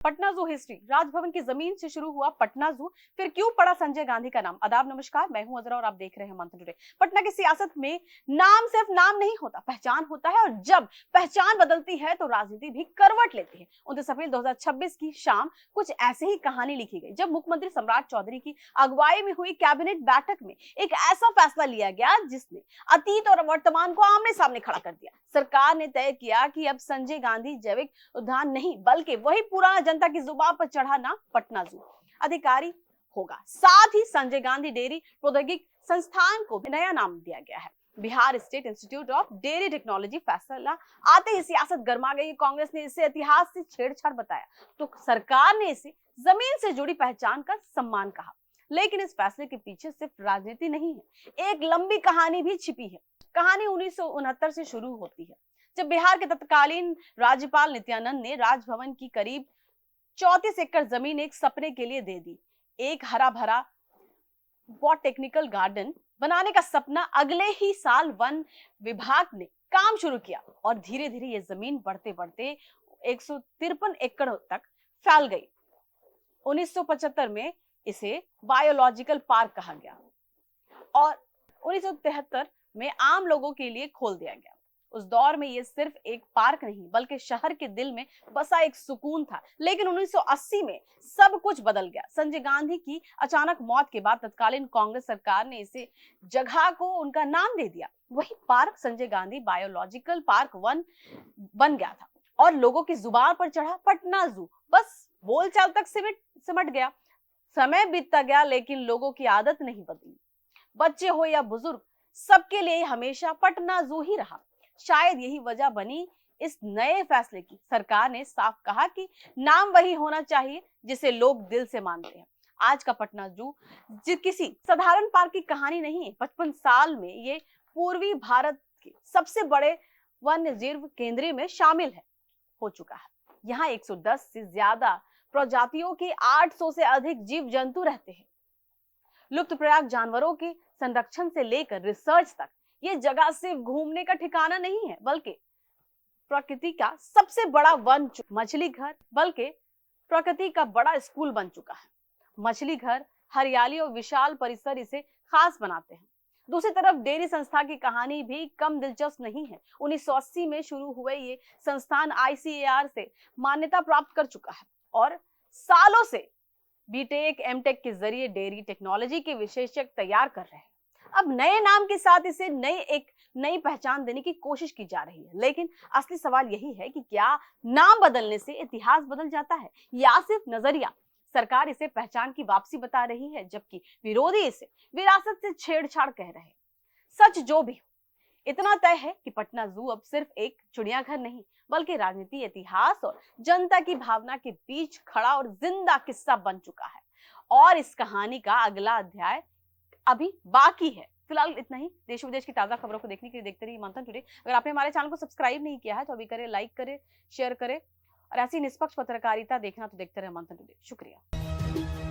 पटना जू हिस्ट्री। राजभवन की जमीन से शुरू हुआ पटना जू, फिर क्यों पड़ा संजय गांधी का नाम। आदाब, नमस्कार, मैं हूं अजरा और आप देख रहे हैं मंथन टुडे। पटना की सियासत में नाम सिर्फ नाम नहीं होता, पहचान होता है, और जब पहचान बदलती है तो राजनीति भी करवट लेती है। 29 अप्रैल 2026 की शाम कुछ ऐसे ही कहानी लिखी गई, जब मुख्यमंत्री सम्राट चौधरी की अगुवाई में हुई कैबिनेट बैठक में एक ऐसा फैसला लिया गया जिसने अतीत और वर्तमान को आमने सामने खड़ा कर दिया। सरकार ने तय किया कि अब संजय गांधी जैविक उद्यान नहीं, बल्कि वही पुराना जनता की जुबान पर चढ़ा नाम पटना जू अधिकारी होगा। साथ ही संजय गांधी डेयरी प्रौद्योगिकी संस्थान को नया नाम दिया गया है, Bihar state institute of dairy technology. फैसला आते ही सियासत गर्मा गई। कांग्रेस ने इसे इतिहास से छेड़छाड़ बताया तो सरकार ने इसे जमीन से जुड़ी पहचान का सम्मान कहा। लेकिन इस फैसले के पीछे सिर्फ राजनीति नहीं है, एक लंबी कहानी भी छिपी है। कहानी 1969 से शुरू होती है, जब बिहार के तत्कालीन राज्यपाल नित्यानंद ने राजभवन की करीब 34 एकड़ जमीन एक सपने के लिए दे दी। एक हरा भरा बॉटैनिकल गार्डन बनाने का सपना। अगले ही साल वन विभाग ने काम शुरू किया और धीरे धीरे ये जमीन बढ़ते बढ़ते 153 एकड़ तक फैल गई। 1975 में इसे बायोलॉजिकल पार्क कहा गया और 1973 में आम लोगों के लिए खोल दिया गया। उस दौर में ये सिर्फ एक पार्क नहीं, बल्कि शहर के दिल में बसा एक सुकून था। लेकिन 1980 में सब कुछ बदल गया। संजय गांधी की अचानक मौत के बाद तत्कालीन कांग्रेस सरकार ने इसे जगह को उनका नाम दे दिया। वही park Sanjay Gandhi biological park 1 बन गया था और लोगों की जुबान पर चढ़ा पटना जू। बस बोलचाल तक सिमट गया। समय बीतता गया, लेकिन लोगों की आदत नहीं बदली। बच्चे हो या बुजुर्ग, सबके लिए हमेशा पटना जू ही रहा। शायद यही वजह बनी इस नए फैसले की। सरकार ने साफ कहा कि नाम वही होना चाहिए जिसे लोग दिल से मानते हैं। आज का पटना जू किसी साधारण पार्क की कहानी नहीं है। 55 साल में ये पूर्वी भारत के सबसे बड़े वन्य जीव केंद्र में शामिल हो चुका है। यहाँ 110 से ज्यादा प्रजातियों के 800 से अधिक जीव जंतु रहते हैं। लुप्तप्राय जानवरों के संरक्षण से लेकर रिसर्च तक ये जगह सिर्फ घूमने का ठिकाना नहीं है, बल्कि प्रकृति का सबसे बड़ा वन मछली घर, बल्कि प्रकृति का बड़ा स्कूल बन चुका है। मछली घर, हरियाली और विशाल परिसर इसे खास बनाते हैं। दूसरी तरफ डेयरी संस्था की कहानी भी कम दिलचस्प नहीं है। 1980 में शुरू हुए ये संस्थान ICAR से मान्यता प्राप्त कर चुका है और सालों से बीटेक एमटेक के जरिए डेयरी टेक्नोलॉजी के विशेषज्ञ तैयार कर रहे हैं। अब नए नाम के साथ इसे नई पहचान देने की कोशिश की जा रही है। लेकिन असली सवाल यही है कि क्या नाम बदलने से इतिहास बदल जाता है या सिर्फ नजरिया। सरकार इसे पहचान की वापसी बता रही है, जबकि विरोधी इसे विरासत से छेड़छाड़ कह रहे हैं। सच जो भी हो, इतना तय है कि पटना जू अब सिर्फ एक चिड़ियाघर नहीं, बल्कि राजनीति, इतिहास और जनता की भावना के बीच खड़ा और जिंदा किस्सा बन चुका है। और इस कहानी का अगला अध्याय अभी बाकी है। फिलहाल इतना ही। देश विदेश की ताजा खबरों को देखने के लिए देखते रहिए मंथन टुडे। अगर आपने हमारे चैनल को सब्सक्राइब नहीं किया है तो अभी करें, लाइक करें, शेयर करें, और ऐसी निष्पक्ष पत्रकारिता देखना तो देखते रहे मंथन टुडे। शुक्रिया।